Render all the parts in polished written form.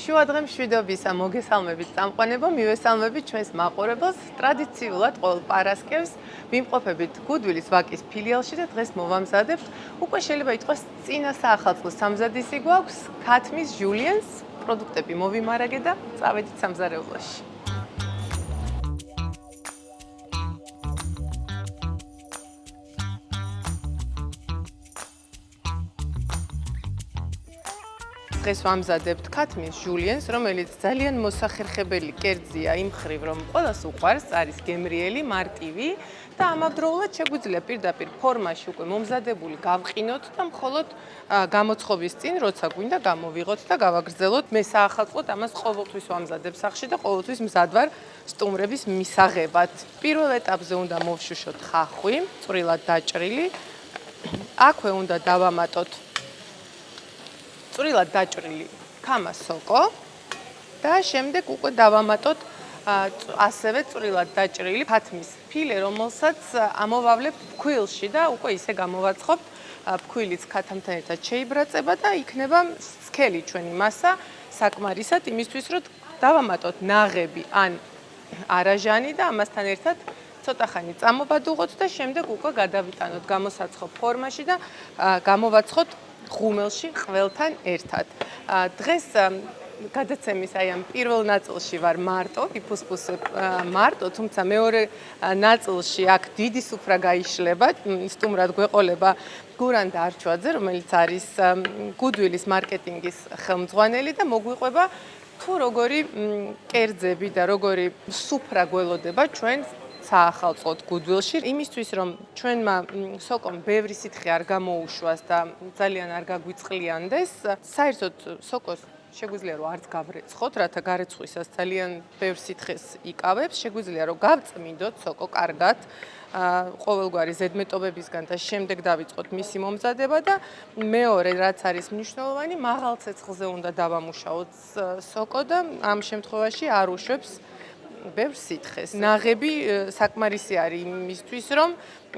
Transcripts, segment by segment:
შუადღე მშვიდობისა მოგესალმებით წამყვანებო, მივესალმებით ჩვენს მაყურებელს. ტრადიციულად ყოველ პარასკევს ვიმყოფებით გუდვილის ვაკის ფილიალში და დღეს მოვამზადებთ. უკვე შეიძლება ითქვას წინა საახალწლო სამზადისი გვაქვს ქათმის ჟულიენს. პროდუქტები მოვიმარაგე და წავედით სამზარეულოში. დღეს ვამზადებთ ქათმის ჟულიენს, რომელიც ძალიან მოსახერხებელი კერძია იმ მხრივ, რომ ყველას უყვარს, არის გემრიელი, მარტივი და ამავდროულად შეგვიძლია პირდაპირ ფორმაში უკვე მომზადებული გავყინოთ და მხოლოდ გამოცხობის წინ, როცა გვინდა გამოვიღოთ და გავაგრძელოთ. მე საახალწლოდ ამას ყოველთვის ვამზადებ სახლში და ყოველთვის მზად ვარ სტუმრების მისაღებად. პირველ ეტაპზე უნდა მოვშუშოთ ხახვი, წვრილად დაჭრილი. აქვე უნდა დავამატოთ წვრილად დაჭრილი ქამა სოკო და შემდეგ უკვე დავამატოთ ასევე წვრილად დაჭრილი ქათმის ფილე, რომელსაც ამოვავლებთ ფქვილში და უკვე ისე გამოვაცხობთ. ფქვილიც ქათამთან ერთად შეიბრაწება და იქნება სქელი ჩვენი მასა საკმარისად იმისთვის, რომ დავამატოთ ნაღები ან არაჟანი და ამასთან ერთად ცოტა ხანი წამობადუღოთ და შემდეგ უკვე გადავიტანოთ გამოსაცხობ ფორმაში და გამოვაცხოთ ღუმელში ყველთან ერთად. დღეს გადაცემის აი ამ პირველ ნაწილში ვარ მარტო, იფუსფუსებ მარტო, თუმცა მეორე ნაწილში აქ დიდი სუფრა გაიშლება, სტუმრად გვეყოლება გურანდა არჩვაძე, რომელიც არის გუდვილის მარკეტინგის ხელმძღვანელი და მოგვიყვება თუ როგორი კერძები და როგორი სუფრა გველოდება ჩვენ საახალწლოდ გუდვილში. იმისთვის, რომ ჩვენმა სოკომ ბევრი სითხე არ გამოუშვას და ძალიან არ გაგვიწყლიანდეს, საერთოდ სოკოს შეგვიძლია რომ არც გავრეცხოთ, რათა გარეცხვისას ძალიან ბევრ სითხეს იკავებს, შეგვიძლია რომ გავწმინდოთ სოკო კარგად ყოველგვარი ზედმეტობებისგან და შემდეგ დავიწყოთ მისი მომზადება და მეორე რაც არის მნიშვნელოვანი, მაღალ ცეცხლზე უნდა დავამუშაოთ სოკო და ამ შემთხვევაში არ უშვებს ბევრ სითხეს. ნაღები საკმარისი არის იმისთვის, რომ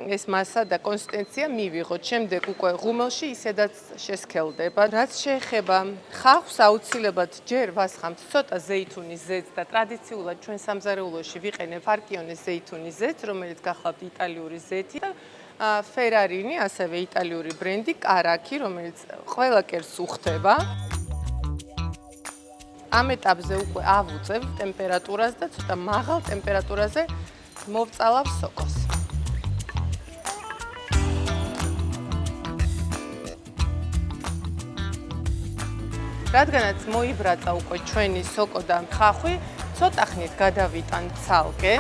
ეს მასა და კონსისტენცია მივიღოთ. შემდეგ უკვე ღუმელში ისედაც შესქელდება. რაც შეეხება ხახვს, აუცილებლად ჯერ ვასხამთ ცოტა ზეითუნის ზეთს და ტრადიციულად ჩვენ სამზარეულოში ვიყენებ ფარკიონეს ზეითუნის ზეთს, რომელიც გახლავთ იტალიური ზეთი და ფერარინი, ასევე იტალიური ბრენდი კარაქი, რომელიც ყველა კერძს უხდება. ამ ეტაპზე უკვე ავუწევ ტემპერატურას და ცოტა მაღალ ტემპერატურაზე მოვწალავ სოკოს. რადგანაც მოიბრაცა უკვე ჩვენი სოკო და ხახვი, ცოტა ხნით გადავიტან ცალკე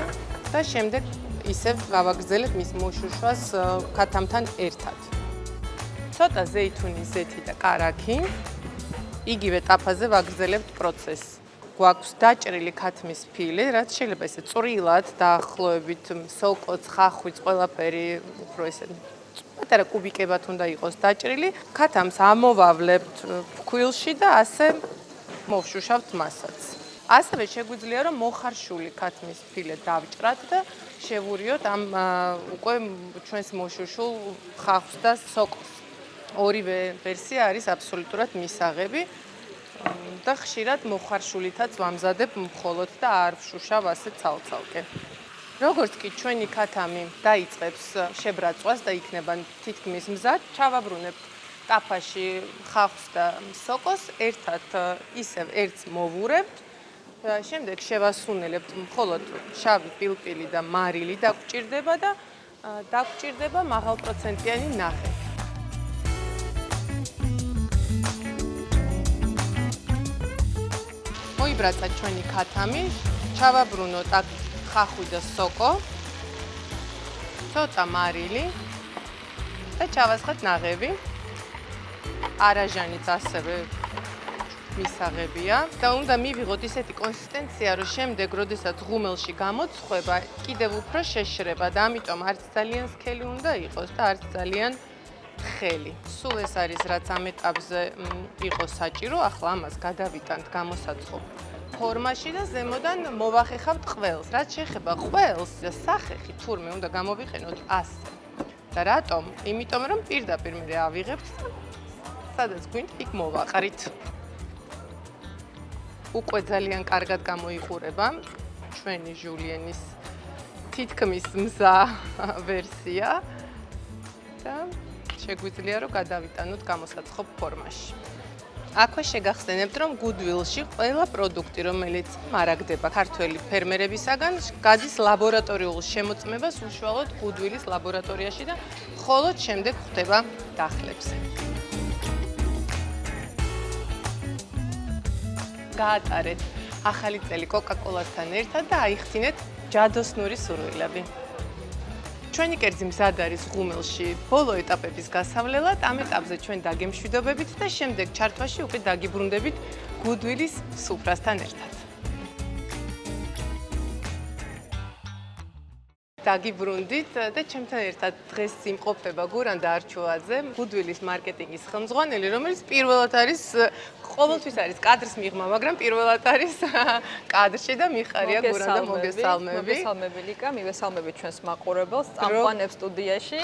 და შემდეგ ისევ გავაგრძელებ მის მოშუშვას ქათამთან ერთად. ცოტა ზეითუნის ზეთი და კარაქი. იგივე ტაფაზე ვაგრძელებთ პროცესს. გვაქვს დაჭრილი ქათმის ფილე, რაც შეიძლება ესე წვრილად დაახლოებით სოკოც, ხახვიც, ყველაფერი უფრო ესე პატარა კუბიკებად უნდა იყოს დაჭრილი. ქათამს ამოვავლებთ ფქვილში და ასე მოვშუშავთ მასაც. ასევე შეგვიძლია რომ მოხარშული ქათმის ფილე დავჭრათ და შევურიოთ ამ უკვე ჩვენს მოშუშულ ხახვს და სოკოს. ორივე ვერსია არის აბსოლუტურად მისაღები და ხშირად მოხარშულითაც ვამზადებ მხოლოდ და არ ვშუშავ ასე ცალ-ცალკე. როგორც კი ჩვენი ქათამი დაიწყებს შებრაწყვას და იქნება თითქმის მზად, ჩავაბრუნებთ ტაფაში ხახვს და სოკოს, ერთად ისევ ერთს მოვურებთ. შემდეგ შევასუნელებთ მხოლოდ შავი პილპილი და მარილი დაგვჭირდება და დაგვჭირდება მაღალპროცენტიანი ნაღები. მოიბრაცა ჩვენი ქათამი, ჩავაბრუნოთ აქ ხახვი და სოკო, ცოტა მარილი და ჩავასხათ ნაღები. არაჟანიც ასევე მისაღებია და უნდა მივიღოთ ისეთი კონსისტენცია, რომ შემდეგ, როდესაც ღუმელში გამოცხება, კიდევ უფრო შეშრება და ამიტომ არც ძალიან სქელი უნდა იყოს და არც ძალიან ხელი. სულ ეს არის რაც ამ ეტაპზე იყო საჭირო, ახლა ამას გადავიტანთ გამოსაცხობ ფორმაში და ზემოდან მოვახეხავთ ყველს. რაც შეეხება ყველს, სახეხი თურმე უნდა გამოვიყენოთ ასე. და რატომ? იმიტომ რომ პირდაპირ მე ავიღებთ და სადაც გვინდა იქ მოვაყრით. უკვე ძალიან კარგად გამოიყურება ჩვენი ჟულიანის თითქმის მზა ვერსია და შეგვიძლია რომ გადავიტანოთ გამოსაცხობ ფორმაში. აქვე შეგახსენებთ, რომ Goodwill-ში ყველა პროდუქტი, რომელიც მარაგდება ქართველი ფერმერებისაგან, გადის ლაბორატორიულ შემოწმებას უშუალოდ Goodwill-ის ლაბორატორიაში და მხოლოდ შემდეგ ხვდება დახლებზე. გაატარეთ ახალი წელი Coca-Cola-სთან ერთად და აიხსნეთ ჯადოსნური სურვილები. ჩვენი კერძი მზად არის ღუმელში ბოლო ეტაპების გასავლელად, ამ ეტაპზე ჩვენ დაგემშვიდობებით და შემდეგ ჩართვაში უკვე დაგიბრუნდებით Goodwill-ის სუფრასთან ერთად. დაგიბრუნდით და ჩემთან ერთად დღეს იმყოფება გურანდა არჩუაძე, Goodwill-ის მარკეტინგის ხელმძღვანელი, რომელიც პირველად არის ყოველთვის არის კადრის მიღმა, მაგრამ პირველად არის კადრში და მიხარია გურანდა მოგესალმები. მოგესალმები ლიკა, მივესალმები ჩვენს მაყურებელს წამყვანებს სტუდიაში.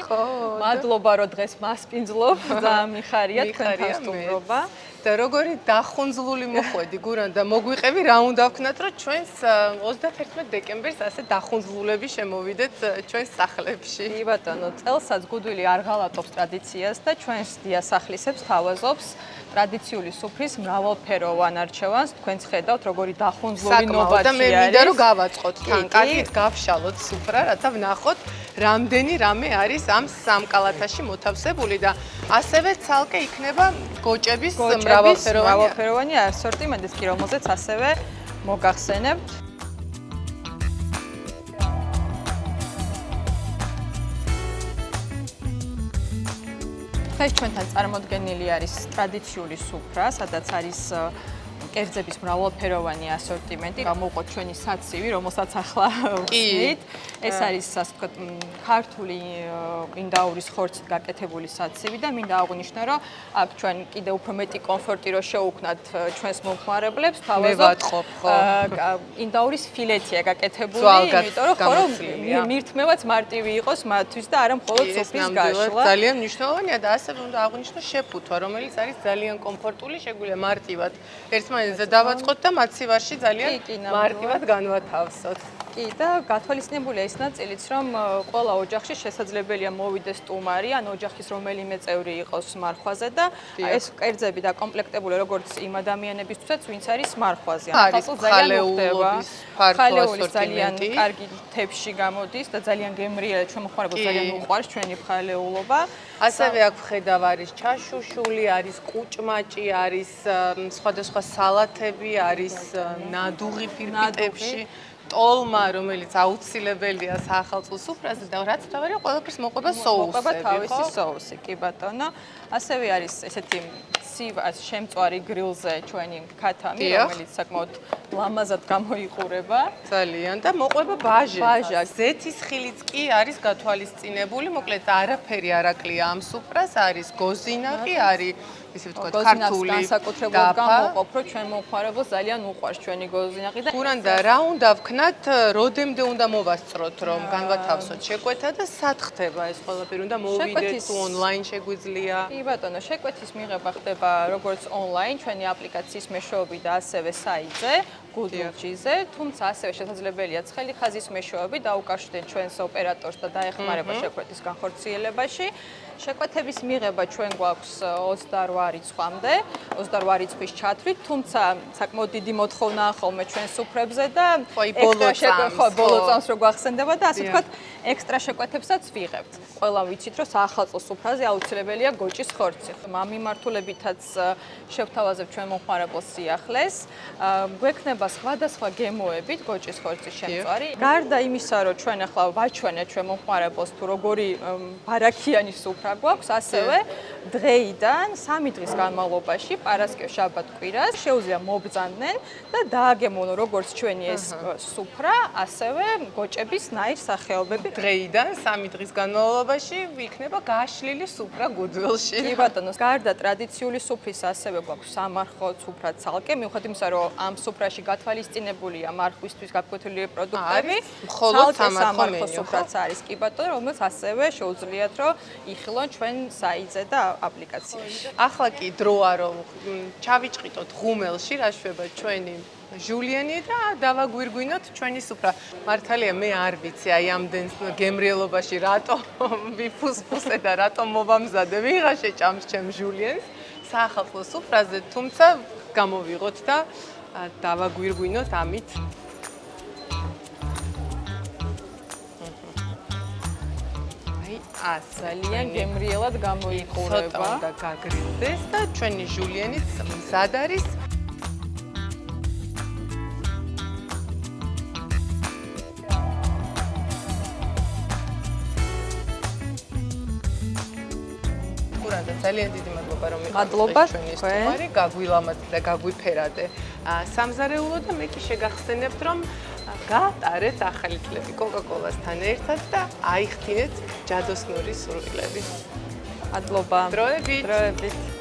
მადლობა რომ დღეს მასპინძლობ და მიხარია თქვენთან სტუმრობა. და როგორი დახუნძლული მოხვედი გურანდა, მოგვიყევი რა უნდა ვქნათ, რომ ჩვენს 31 დეკემბერს ასე დახუნძლულები შემოვიდეთ ჩვენს სახლებში. კი ბატონო, წელსაც Goodwill არ ღალატობს ტრადიციას და ჩვენს დიასახლისებს თავაზობს ტრადიციული სუფრის მრავალფეროვან არჩევანს. თქვენც ხედავთ, როგორი დახუნძლული ნობათი არის. და მე მინდა რომ გავაწყოთ თან, კარგით გავშალოთ სუფრა, რათა ვნახოთ რამდენი რამე არის ამ სამ კალათაში მოთავსებული და ასევე ცალკე იქნება გოჭების მრავალფეროვანი ასორტიმენტიც კი, რომელზეც ასევე მოგახსენებთ. დღეს ჩვენთან წარმოდგენილი არის ტრადიციული სუფრა, სადაც არის კერძების მრავალფეროვანი ასორტიმენტი. გამოვყოთ ჩვენი საცივი, რომელსაც ახლა ვხსნით. ეს არის ასე ვთქვათ, ქართული ინდაურის ხორცით გაკეთებული საცივი და მინდა აღვნიშნო, რომ აქ ჩვენ კიდევ უფრო მეტი კომფორტი რო შევუქმნათ ჩვენს მომხმარებლებს, თავაზობთ ინდაურის ფილეტია გაკეთებული, იმიტომ რომ ხორო მირთმევაც მარტივი იყოს მათთვის და არა მხოლოდ სუფრის გაშლა. ძალიან მნიშვნელოვანია და ასევე უნდა აღვნიშნო შეფუთვა, რომელიც არის ძალიან კომფორტული, შეგვიძლია მარტივად ერთმანეთზე დავაწყოთ და მაცივარში ძალიან მარტივად განვათავსოთ. კი და გათვალისწინებულია ის ნაწილიც, რომ ყველა ოჯახში შესაძლებელია მოვიდეს სტუმარი, ან ოჯახის რომელიმე წევრი იყოს მარხვაზე და ეს კერძები დაკომპლექტებული როგორც იმ ადამიანებისთვისაც, ვინც არის მარხვაზე. არის ხალეულობის ფართო ძალიან კარგი თებში გამოდის და ძალიან გემრიელია, ჩვენ მოხმარებელს ძალიან უყვარს ჩვენი ხალეულობა. ასევე აქ ვხედავ არის ჩაშუშული, არის კუჭმაჭი, არის სხვადასხვა სალათები, არის ნადუღი ფირფიტებში. ტოლმა, რომელიც აუცილებელია საახალწლო სუფრაზე და რაც თავარია ყველაფერს მოყვება соуსები. მოყვება თავისი соуსი, კი ბატონო. ასევე არის ესეთი შემწვარი გრილზე ჩვენი ქათამი, რომელიც საკმაოდ ლამაზად გამოიყურება. ძალიან და მოყვება ბაჟა. ზეთის ხილიც კი არის გათვალისწინებული, მოკლედ არაფერი არ აკლია ამ სუფრას, არის გოზინაყი, არის ისე ვთქვათ, ქართული განსაკუთრებულად გამოყოფ, რომ ჩვენ მომხმარებელს ძალიან უყვარს ჩვენი გოზინაყი და გურანდა რა უნდა ვქნათ, როდემდე უნდა მოვასწროთ, რომ განვათავსოთ შეკვეთა და სად ხდება ეს ყველაფერი, უნდა მოვიდეთ თუ ონლაინ შეგვიძლია? კი ბატონო, შეკვეთის მიღება ხდება როგორც ონლაინ, ჩვენი აპლიკაციის მეშვეობით და ასევე საიტზე, Goodwill-ზე, თუმცა ასევე შესაძლებელია ცხელი ხაზის მეშვეობით დაუკავშირდეთ ჩვენს ოპერატორს და დაეხმარება შეკვეთის განხორციელებაში. შეკვეთების მიღება ჩვენ გვაქვს 28 რიცხვამდე, 28 რიცხვის ჩათვლით, თუმცა საკმაოდ დიდი მოთხოვნაა ხოლმე ჩვენ სუფრებზე და ბოლო წამს რო გვახსენდება და ასე ვთქვათ, ექსტრა შეკვეთებსაც ვიღებთ. ყველა ვიცით, რომ საახალწლო სუფრაზე აუცილებელია გოჭის ხორცი. ამ მიმართულებითაც შევთავაზებ ჩვენ მომხმარებელს სიახლეს. გვექნება სხვადასხვა გემოებით გოჭის ხორცის შემწვარი. გარდა იმისა, რომ ჩვენ ახლა ვაჩვენეთ ჩვენ მომხმარებელს თუ როგორი ბარაქიანი სუფრა გვაქვს, ასევე დღეიდან 3 დღის განმავლობაში, პარასკევს, შაბათ, კვირას შეუძლია მობრძანდნენ და დააგემოვნო როგორც ჩვენი ეს სუფრა, ასევე გოჭების ნაირ სახეობები. დღეიდან 3 დღის განმავლობაში იქნება გაშლილი სუფრა Goodwill-ში. კი ბატონო, გარდა ტრადიციული სუფრის ასევე გვაქვს სამარხო სუფრა ცალკე, მიუხედავად იმისა, რომ ამ სუფრაში გათვალისწინებულია მარხვისთვის გაკვეთილი პროდუქტები, მხოლოდ სამარხო სუფრაც არის კი ბატონო, რომელსაც ასევე შეუძლიათ რომ იხილონ ჩვენ საიტზე და აპლიკაციაში. ახლა კი დროა რომ ჩავიჭყიტოთ ღუმელში რა შვება ჩვენი ჟულიენი და დავაგვირგვინოთ ჩვენი სუფრა. მართალია მე არ ვიცი აი ამდენ გემრიელობაში რატო ვიფუსფუსე და რატო მოვამზადე ვიღა შეჭამს ჩემ ჟულიენს საახალწლო სუფრაზე, თუმცა გამოვიღოთ და დავაგვირგვინოთ ამით. ძალიან გემრიელად გამოიყურება. ცოტა უნდა გაგრილდეს და ჩვენი ჟულიენიც მზად არის. კურანდა ძალიან დიდი მადლობა რომ მადლობა ჩვენი თქვენ. სტუმარი, გაგვილამაზდა და გაგვიფერადე სამზარეულო და მე კი შეგახსენებთ რომ გაატარეთ ახალი წლები კოკა-კოლასთან ერთად და აიხთინეთ ჯადოსნური სურვილები. მადლობა. დროებით. დროებით.